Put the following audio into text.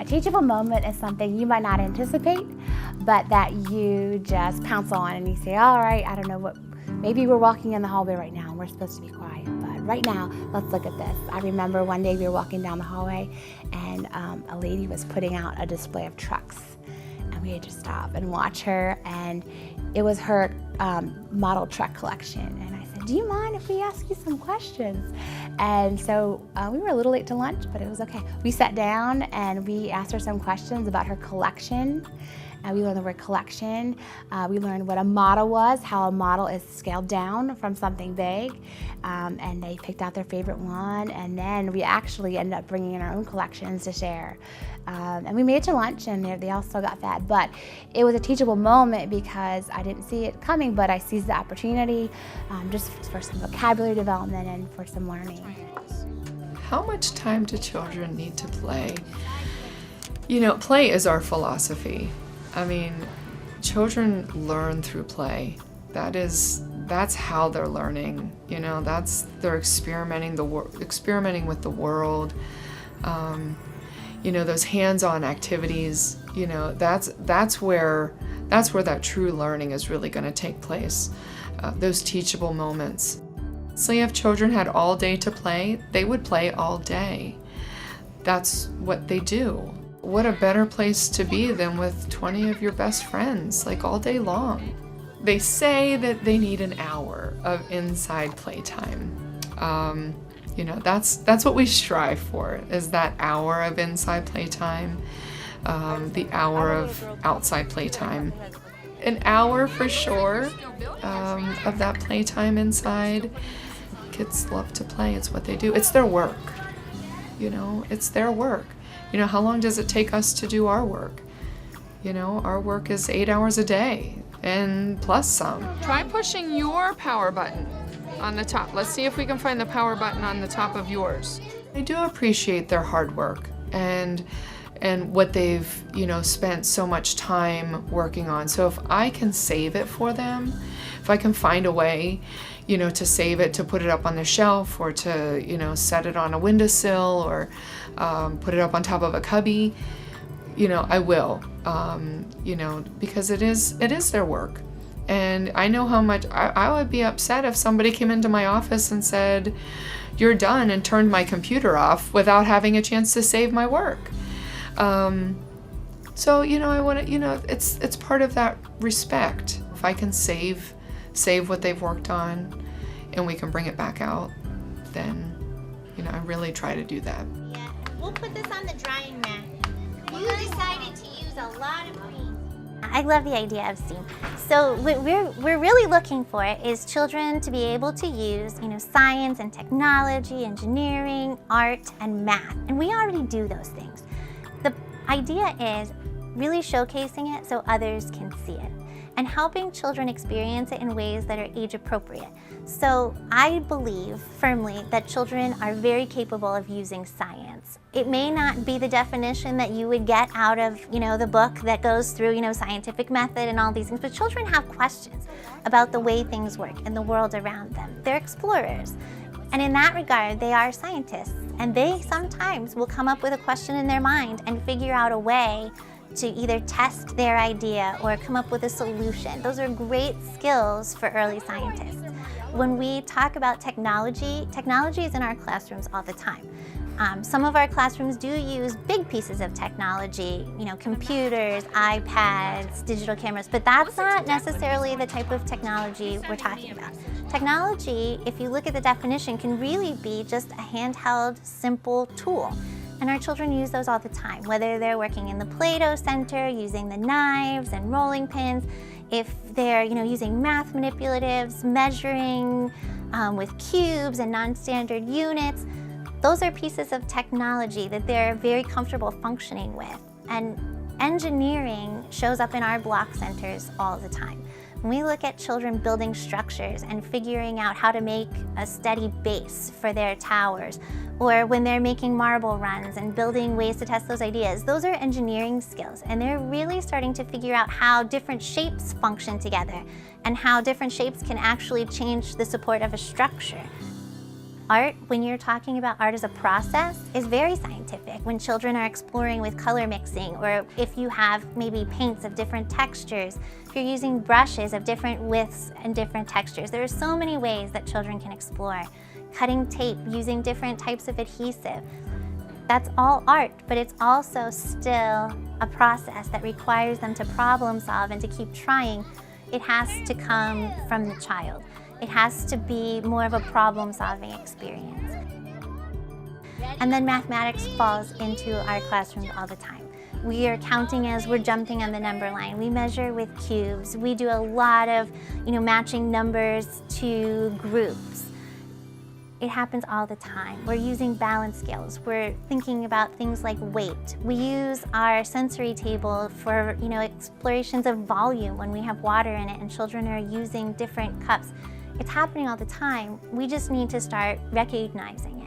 teachable moment is something you might not anticipate, but that you just pounce on and you say, all right, I don't know what, maybe we're walking in the hallway right now and we're supposed to be quiet, but right now, let's look at this. I remember one day we were walking down the hallway and a lady was putting out a display of trucks, and we had to stop and watch her, and it was her model truck collection. And I said, do you mind if we ask you some questions? And so we were a little late to lunch, but it was okay. We sat down and we asked her some questions about her collection. We learned the word collection. We learned what a model was, how a model is scaled down from something big. And they picked out their favorite one. And then we actually ended up bringing in our own collections to share. And we made it to lunch, and they all still got fed. But it was a teachable moment because I didn't see it coming, but I seized the opportunity just for some vocabulary development and for some learning. How much time do children need to play? You know, play is our philosophy. I mean, children learn through play. That's how they're learning. You know, they're experimenting with the world. You know, those hands-on activities. You know, that's where that true learning is really going to take place. Those teachable moments. So if children had all day to play, they would play all day. That's what they do. What a better place to be than with 20 of your best friends, like all day long. They say that they need an hour of inside playtime. You know, that's what we strive for, is that hour of inside playtime, the hour of outside playtime. An hour for sure of that playtime inside. Kids love to play, it's what they do. It's their work, you know, it's their work. You know, how long does it take us to do our work? You know, our work is 8 hours a day and plus some. Try pushing your power button on the top. Let's see if we can find the power button on the top of yours. I do appreciate their hard work and what they've, you know, spent so much time working on. So if I can save it for them, if I can find a way, you know, to save it, to put it up on the shelf or to, you know, set it on a windowsill or put it up on top of a cubby, you know, I will, you know, because it is their work. And I know how much I would be upset if somebody came into my office and said, you're done, and turned my computer off without having a chance to save my work. So, you know, I want to, you know, it's part of that respect. If I can save what they've worked on and we can bring it back out, then, you know, I really try to do that. Yeah, we'll put this on the drying mat. You decided to use a lot of green. I love the idea of STEAM. So what we're really looking for is children to be able to use, you know, science and technology, engineering, art, and math. And we already do those things. The idea is really showcasing it so others can see it, and helping children experience it in ways that are age appropriate. So I believe firmly that children are very capable of using science. It may not be the definition that you would get out of, you know, the book that goes through, you know, scientific method and all these things, but children have questions about the way things work and the world around them. They're explorers. And in that regard, they are scientists, and they sometimes will come up with a question in their mind and figure out a way to either test their idea or come up with a solution. Those are great skills for early scientists. When we talk about technology is in our classrooms all the time. Some of our classrooms do use big pieces of technology, you know, computers, iPads, digital cameras, but that's not necessarily the type of technology we're talking about. Technology, if you look at the definition, can really be just a handheld, simple tool. And our children use those all the time, whether they're working in the Play-Doh center, using the knives and rolling pins, if they're, you know, using math manipulatives, measuring with cubes and non-standard units. Those are pieces of technology that they're very comfortable functioning with. And engineering shows up in our block centers all the time. When we look at children building structures and figuring out how to make a steady base for their towers, or when they're making marble runs and building ways to test those ideas, those are engineering skills. And they're really starting to figure out how different shapes function together and how different shapes can actually change the support of a structure. Art, when you're talking about art as a process, is very scientific. When children are exploring with color mixing, or if you have maybe paints of different textures, if you're using brushes of different widths and different textures, there are so many ways that children can explore. Cutting tape, using different types of adhesive. That's all art, but it's also still a process that requires them to problem solve and to keep trying. It has to come from the child. It has to be more of a problem-solving experience. And then mathematics falls into our classrooms all the time. We are counting as we're jumping on the number line. We measure with cubes. We do a lot of, matching numbers to groups. It happens all the time. We're using balance scales. We're thinking about things like weight. We use our sensory table for, explorations of volume when we have water in it and children are using different cups. It's happening all the time. We just need to start recognizing it.